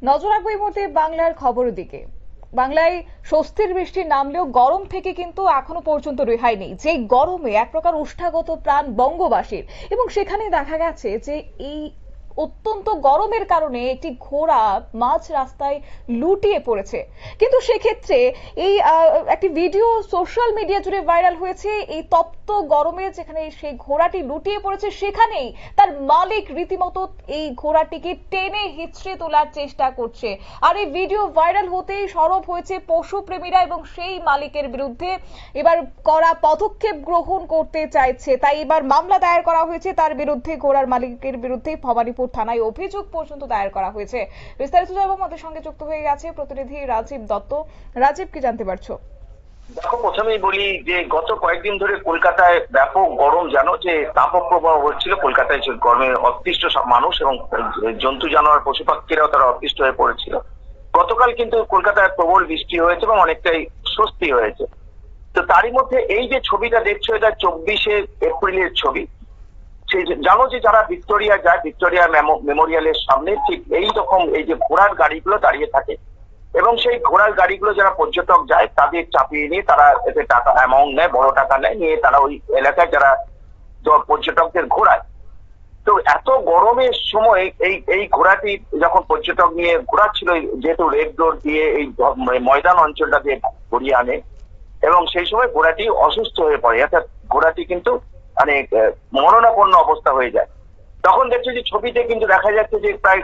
নজর রাখবো এই মুহূর্তে বাংলার খবরের দিকে। বাংলায় স্বস্তির বৃষ্টি নামলেও গরম থেকে কিন্তু এখনো পর্যন্ত রেহাই নেই। যে গরমে এক প্রকার ওষ্ঠাগত প্রাণ বঙ্গবাসীর, এবং সেখানে দেখা গেছে যে এই অত্যন্ত গরমের কারণে একটি ঘোড়া মাঝ রাস্তায় লুটিয়ে পড়েছে। কিন্তু সেক্ষেত্রে এই একটি ভিডিও সোশ্যাল মিডিয়া জুড়ে ভাইরাল হয়েছে। এই তপ্ত গরমে যেখানে সেই ঘোড়াটি লুটিয়ে পড়েছে, সেখানেই তার মালিক রীতিমতো এই ঘোড়াটিকে টেনে হিঁচড়ে তোলার চেষ্টা করছে। আর এই ভিডিও ভাইরাল হতেই সরব হয়েছে পশুপ্রেমীরা, এবং সেই মালিকের বিরুদ্ধে এবার কড়া পদক্ষেপ গ্রহণ করতে চাইছে। তাই এবার মামলা দায়ের করা হয়েছে তার বিরুদ্ধে, ঘোড়ার মালিকের বিরুদ্ধে। ভবানীপুর থানায় অভিযোগ পর্যন্ত দায়ের করা হয়েছে। বিস্তারিত জানাবো, আমাদের সঙ্গে যুক্ত হয়ে গেছে প্রতিনিধি রাজীব দত্ত। রাজীব, কি জানতে পারছো? দেখো, প্রথমেই বলি যে গত কয়েকদিন ধরে কলকাতায় ব্যাপক গরম, জানো যে তাপপ্রবাহ হচ্ছিল। কলকাতায় গরমে অতিষ্ঠ সব মানুষ এবং জন্তু জানোয়ার পশু পাখিরাও তারা অতিষ্ঠ হয়ে পড়েছিল। গতকাল কিন্তু কলকাতায় প্রবল বৃষ্টি হয়েছে এবং অনেকটাই স্বস্তি হয়েছে। তো তারই মধ্যে এই যে ছবিটা দেখছো, এটা 24শে এপ্রিলের ছবি। সেই জানো যে যারা ভিক্টোরিয়া যায়, ভিক্টোরিয়া মেমোরিয়ালের সামনে ঠিক এই রকম এই যে ঘোড়ার গাড়িগুলো দাঁড়িয়ে থাকে, এবং সেই ঘোড়ার গাড়িগুলো যারা পর্যটক যায় তাদের চাপিয়ে নিয়ে তারা এতে টাকা অ্যামাউন্ট নেয়, বড় টাকা নেয়, নিয়ে তারা ওই এলাকায় যারা পর্যটকদের ঘোরায়। তো এত গরমের সময় এই ঘোড়াটি যখন পর্যটক নিয়ে ঘোরাচ্ছিল, যেহেতু রেড রোড দিয়ে এই ময়দান অঞ্চলটা দিয়ে ঘুরিয়ে আনে, এবং সেই সময় ঘোড়াটি অসুস্থ হয়ে পড়ে, অর্থাৎ ঘোড়াটি কিন্তু মানে মরণাপন্ন অবস্থা হয়ে যায়। তখন দেখছি যে ছবিতে কিন্তু দেখা যাচ্ছে যে প্রায়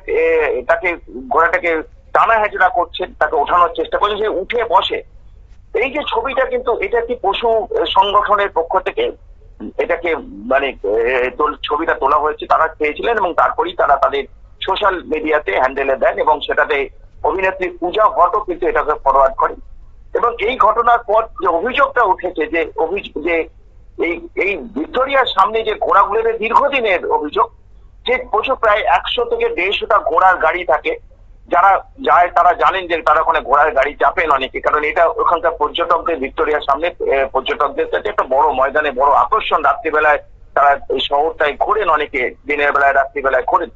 তাকে ঘোড়াটাকে টানা হেঁচড়া করছেন, তাকে ওঠানোর চেষ্টা করছে, সে উঠে বসে। এই যে ছবিটা, কিন্তু এটা কি পশু সংগঠনের পক্ষ থেকে এটাকে মানে ছবিটা তোলা হয়েছে, তারা পেয়েছিলেন এবং তারপরেই তারা তাদের সোশ্যাল মিডিয়াতে হ্যান্ডেলে দেন, এবং সেটাতে অভিনেত্রী পূজা ভট্টও কিন্তু এটাকে ফরওয়ার্ড করে। এবং এই ঘটনার পর যে অভিযোগটা উঠেছে, যে এই ভিক্টোরিয়ার সামনে যে ঘোড়াগুলোর দীর্ঘদিনের অভিযোগ, যে প্রচুর প্রায় 100 থেকে 150টা ঘোড়ার গাড়ি থাকে। যারা যায় তারা জানেন যে তারা ওখানে ঘোড়ার গাড়ি চাপেন অনেকে, কারণ এটা ওখানকার পর্যটকদের, ভিক্টোরিয়ার সামনে পর্যটকদের কাছে একটা বড় ময়দানে বড় আকর্ষণ। রাত্রিবেলায় তারা এই শহরটায় ঘোরেন, অনেকে দিনের বেলায় রাত্রিবেলায় ঘোরেন।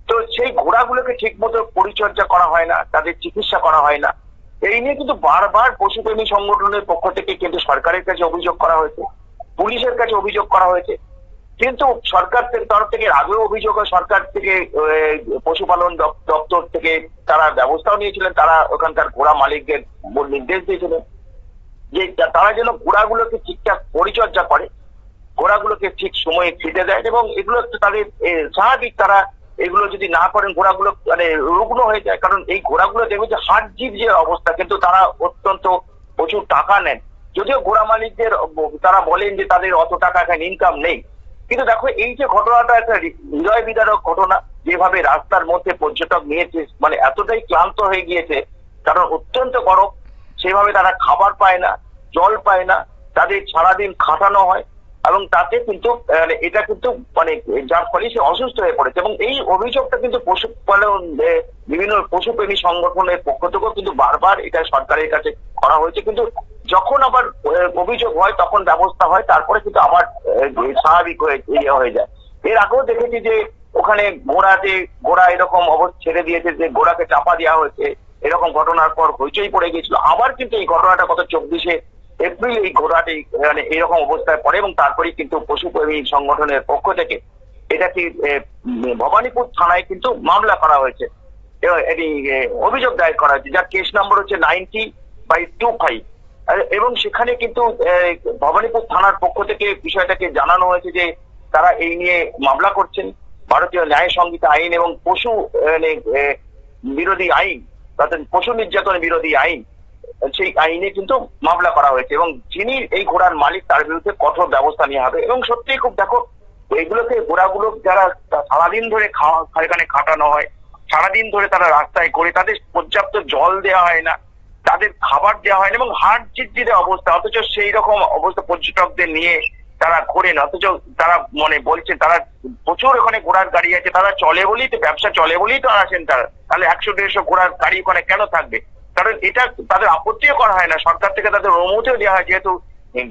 তো সেই ঘোড়াগুলোকে ঠিক মতো পরিচর্যা করা হয় না, তাদের চিকিৎসা করা হয় না। এই নিয়ে কিন্তু বারবার পশুপ্রেমী সংগঠনের পক্ষ থেকে কিন্তু সরকারের কাছে অভিযোগ করা হয়েছে, পুলিশের কাছে অভিযোগ করা হয়েছে। কিন্তু সরকার তরফ থেকে আগেও অভিযোগ, সরকার থেকে পশুপালন দপ্তর থেকে তারা ব্যবস্থাও নিয়েছিলেন। তারা ওখানকার ঘোড়া মালিকদের নির্দেশ দিয়েছিলেন যে তারা যেন ঘোড়াগুলোকে ঠিকঠাক পরিচর্যা করে, ঘোড়াগুলোকে ঠিক সময়ে খেতে দেয়, এবং এগুলো তাদের স্বাভাবিক। তারা এগুলো যদি না করেন ঘোড়াগুলো মানে রুগ্ন হয়ে যায়। কারণ এই ঘোড়াগুলো দেখবে যে হাট জিপ যে অবস্থা, কিন্তু তারা অত্যন্ত প্রচুর টাকা নেন। যদিও ঘোড়া মালিকদের তারা বলেন যে তাদের অত টাকা এখানে ইনকাম নেই, কিন্তু দেখো এই যে ঘটনাটা একটা হৃদয় বিদারক ঘটনা। যেভাবে রাস্তার মধ্যে পর্যটক নিয়েছে, মানে এতটাই ক্লান্ত হয়ে গিয়েছে, কারণ অত্যন্ত গরম, সেভাবে তারা খাবার পায় না, জল পায় না, তাদের সারাদিন খাটানো হয়, এবং তাতে কিন্তু এটা কিন্তু মানে যার ফলে সে অসুস্থ হয়ে পড়েছে। এবং এই অভিযোগটা কিন্তু পশুপালন বিভিন্ন পশুপ্রেমী সংগঠনের পক্ষ থেকেও কিন্তু বারবার এটা সরকারের কাছে করা হয়েছে। কিন্তু যখন আবার অভিযোগ হয় তখন ব্যবস্থা হয়, তারপরে কিন্তু আবার স্বাভাবিক হয়ে যায়। এর আগেও দেখেছি যে ওখানে ঘোড়া এরকম অবস্থা ছেড়ে দিয়েছে, যে ঘোড়াকে চাপা দেওয়া হয়েছে, এরকম ঘটনার পর হইচই পড়ে গিয়েছিল। আবার কিন্তু এই ঘটনাটা গত 24শে এপ্রিল এই ঘোড়াটি মানে এইরকম অবস্থায় পড়ে, এবং তারপরেই কিন্তু পশুপ্রেমী সংগঠনের পক্ষ থেকে এটাকে ভবানীপুর থানায় কিন্তু মামলা করা হয়েছে, এটি অভিযোগ দায়ের করা হয়েছে, যার কেস নম্বর হচ্ছে 90/25। এবং সেখানে কিন্তু ভবানীপুর থানার পক্ষ থেকে বিষয়টাকে জানানো হয়েছে যে তারা এই নিয়ে মামলা করছেন। ভারতীয় ন্যায় সংহিতা আইন এবং পশু বিরোধী আইন, অর্থাৎ পশু নির্যাতন বিরোধী আইন, সেই আইনে কিন্তু মামলা করা হয়েছে, এবং যিনি এই ঘোড়ার মালিক তার বিরুদ্ধে কঠোর ব্যবস্থা নেওয়া হবে। এবং সত্যিই খুব দেখো, এইগুলোকে ঘোড়াগুলো যারা সারাদিন ধরে এখানে খাটানো হয়, সারাদিন ধরে তারা রাস্তায় ঘোরে, তাদের পর্যাপ্ত জল দেওয়া হয় না, তাদের খাবার দেওয়া হয় না, এবং হাট চিটচিটে অবস্থা। অথচ সেই রকম অবস্থা পর্যটকদের নিয়ে তারা ঘোরেন, অথচ তারা মনে বলছেন তারা প্রচুর ওখানে ঘোড়ার গাড়ি আছে, তারা চলে বলেই তো ব্যবসা চলে বলেই তো আসেন তারা। তাহলে 100-150 ঘোড়ার গাড়ি ওখানে কেন থাকবে? কারণ এটা তাদের আপত্তিও করা হয় না, সরকার থেকে তাদের অনুমতিও দেওয়া হয়। যেহেতু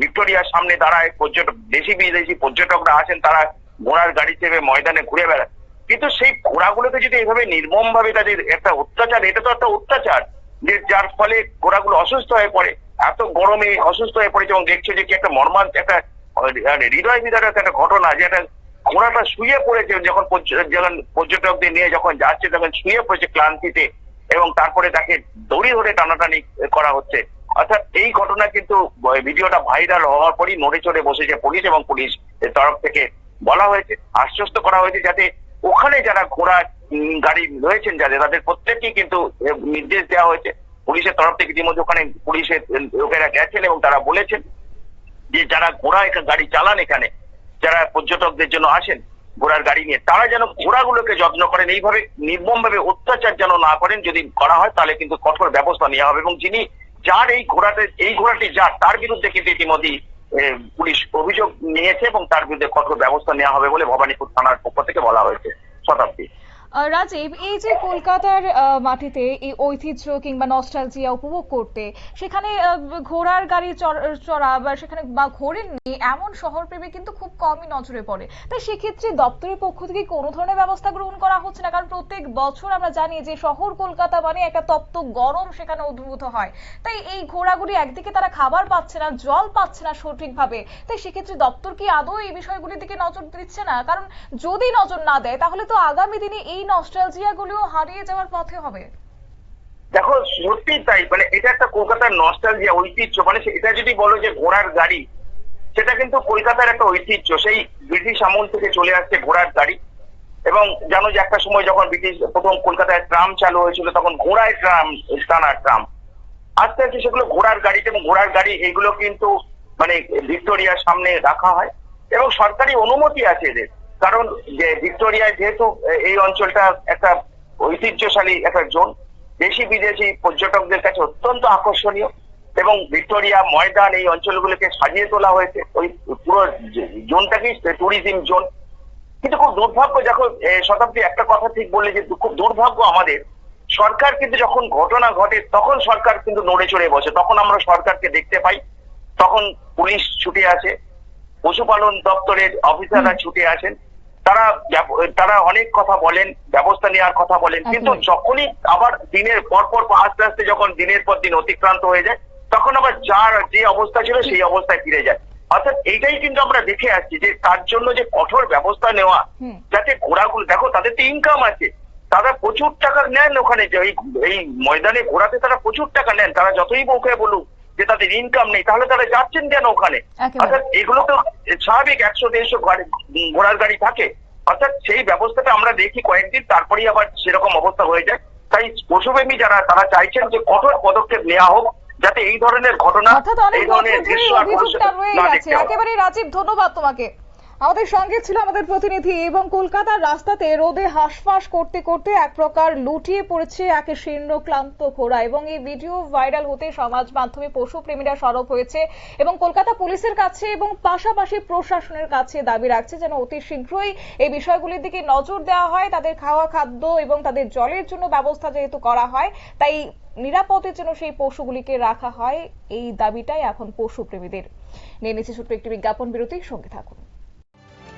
ভিক্টোরিয়ার সামনে দাঁড়ায় পর্যটক, দেশি বিদেশি পর্যটকরা আসেন, তারা ঘোড়ার গাড়ি চেপে ময়দানে ঘুরে বেড়ায়। কিন্তু সেই ঘোড়াগুলোকে যদি এইভাবে নির্মম ভাবে তাদের একটা অত্যাচার, এটা তো একটা অত্যাচার, যে যার ফলে ঘোড়াগুলো অসুস্থ হয়ে পড়ে, এত গরমে অসুস্থ হয়ে পড়েছে। এবং দেখছে যে কি একটা একটা হৃদয় বিদারক একটা ঘটনা, যে একটা ঘোড়াটা শুয়ে পড়েছে যখন পর্যটকদের নিয়ে যখন যাচ্ছে তখন শুয়ে পড়েছে ক্লান্তিতে, এবং তারপরে তাকে দড়ি ধরে টানাটানি করা হচ্ছে। অর্থাৎ এই ঘটনা কিন্তু ভিডিওটা ভাইরাল হওয়ার পরই নড়ে চড়ে বসেছে পুলিশ, এবং পুলিশের তরফ থেকে বলা হয়েছে, আশ্বস্ত করা হয়েছে যাতে ওখানে যারা ঘোড়া গাড়ি রয়েছেন তাদের প্রত্যেককেই কিন্তু নির্দেশ দেওয়া হয়েছে পুলিশের তরফ থেকে। ইতিমধ্যে ওখানে পুলিশের লোকেরা গেছেন এবং তারা বলেছেন যে যারা ঘোড়া গাড়ি চালান এখানে, যারা পর্যটকদের জন্য আসেন ঘোড়ার গাড়ি নিয়ে, তারা যেন ঘোড়াগুলোকে যত্ন করেন, এইভাবে নির্মম ভাবে অত্যাচার যেন না করেন। যদি করা হয় তাহলে কিন্তু কঠোর ব্যবস্থা নেওয়া হবে। এবং যিনি যার এই ঘোড়াটি যার, তার বিরুদ্ধে কিন্তু ইতিমধ্যেই পুলিশ অভিযোগ নিয়েছে এবং তার বিরুদ্ধে কঠোর ব্যবস্থা নেওয়া হবে বলে ভবানীপুর থানার পক্ষ থেকে বলা হয়েছে। শতাব্দী। রাজীব, এই যে কলকাতার মাটিতে এই ঐতিহ্য কিংবা নস্টালজিয়া উপভোগ করতে সেখানে ঘোড়ার গাড়ি চড়া বা সেখানে বা ঘোড়ের নেই এমন শহরপ্রেমী কিন্তু খুব কমই নজরে পড়ে। তাই সেক্ষেত্রে দপ্তরের পক্ষ থেকে কোনো ধরনের ব্যবস্থা গ্রহণ করা হচ্ছে না? কারণ প্রত্যেক বছর আমরা জানি যে শহর কলকাতা মানে একটা তপ্ত গরম সেখানে উদ্ভূত হয়। তাই এই ঘোড়াগুলি একদিকে তারা খাবার পাচ্ছে না, জল পাচ্ছে না সঠিকভাবে। তাই সেক্ষেত্রে দপ্তর কি আদৌ এই বিষয়গুলির দিকে নজর দিচ্ছে না? কারণ যদি নজর না দেয় তাহলে তো আগামী দিনে এই নস্টালজিয়া গুলো হারিয়ে যাওয়ার পথে হবে। দেখো সত্যি তাই, মানে এটা একটা কলকাতার নস্টালজিয়া, ঐতিহ্য। মানে এটা যদি বলো যে ঘোড়ার গাড়ি, সেটা কিন্তু কলকাতার একটা ঐতিহ্য। সেই ব্রিটিশ আমল থেকে চলে আসছে ঘোড়ার গাড়ি। এবং জানো যে একটা সময় যখন ব্রিটিশ প্রথম কলকাতায় ট্রাম চালু হয়েছিল তখন ঘোড়ায় টানা ট্রাম, আস্তে আস্তে সেগুলো ঘোড়ার গাড়িতে, এবং ঘোড়ার গাড়ি এগুলো কিন্তু মানে ভিক্টোরিয়ার সামনে রাখা হয় এবং সরকারি অনুমতি আছে এদের। কারণ যে ভিক্টোরিয়ায় যেহেতু এই অঞ্চলটা একটা ঐতিহ্যশালী একটা জোন, দেশি বিদেশি পর্যটকদের কাছে অত্যন্ত আকর্ষণীয়, এবং ভিক্টোরিয়া ময়দান এই অঞ্চলগুলোকে সাজিয়ে তোলা হয়েছে, ওই পুরো জোনটাকেই ট্যুরিজম জোন। কিন্তু খুব দুর্ভাগ্য, যখন শতাব্দী একটা কথা ঠিক বললে যে খুব দুর্ভাগ্য আমাদের, সরকার কিন্তু যখন ঘটনা ঘটে তখন সরকার কিন্তু নড়ে চড়ে বসে। তখন আমরা সরকারকে দেখতে পাই, তখন পুলিশ ছুটে আসে, পশুপালন দপ্তরের অফিসাররা ছুটে আসেন, তারা অনেক কথা বলেন, ব্যবস্থা নেওয়ার কথা বলেন। কিন্তু যখনই আবার দিনের পর আস্তে আস্তে যখন দিনের পর দিন অতিক্রান্ত হয়ে যায়, তখন আবার যে অবস্থা ছিল সেই অবস্থায় ফিরে যায়। অর্থাৎ এইটাই কিন্তু আমরা দেখে আসছি যে তার জন্য যে কঠোর ব্যবস্থা নেওয়া, যাতে ঘোড়াগুলো, দেখো তাদের তো ইনকাম আছে, তারা প্রচুর টাকা নেন ওখানে, যে এই ময়দানে ঘোরাতে তারা প্রচুর টাকা নেন। তারা যতই মুখে বলুক যে তাদের ইনকাম নেই, তাহলে তারা যাচ্ছেন কেন ওখানে? অর্থাৎ এগুলো তো স্বাভাবিক 100-150 ঘোড়ার গাড়ি থাকে। অর্থাৎ সেই ব্যবস্থাটা আমরা দেখি কয়েকদিন, তারপরেই আবার সেরকম অবস্থা হয়ে যায়। তাই পশুপ্রেমী যারা, তারা চাইছেন যে কঠোর পদক্ষেপ নেওয়া হোক, যাতে এই ধরনের ঘটনা, এই ধরনের দৃশ্য আর না দেখতে হয়। একেবারে রাজীব, ধন্যবাদ তোমাকে। আমাদের সঙ্গে ছিল আমাদের প্রতিনিধি। এবং কলকাতার রাস্তাতে রোদে হাঁসফাঁস করতে করতে এক প্রকার লুটিয়ে পড়েছে এক শীর্ণ ক্লান্ত ঘোড়া, এবং এই ভিডিও ভাইরাল হতে সমাজ মাধ্যমে পশুপ্রেমীরা সরব হয়েছে এবং কলকাতা পুলিশের কাছে এবং পাশাপাশি প্রশাসনের কাছে দাবি রাখছে যেন অতি শীঘ্রই এই বিষয়গুলির দিকে নজর দেওয়া হয়। তাদের খাওয়া খাদ্য এবং তাদের জলের জন্য ব্যবস্থা যেহেতু করা হয়, তাই নিরাপদের জন্য সেই পশুগুলিকে রাখা হয়, এই দাবিটাই এখন পশুপ্রেমীদের। নিয়ে নিচ্ছে ছোট্ট একটি বিজ্ঞাপন বিরতি, সঙ্গে থাকুন।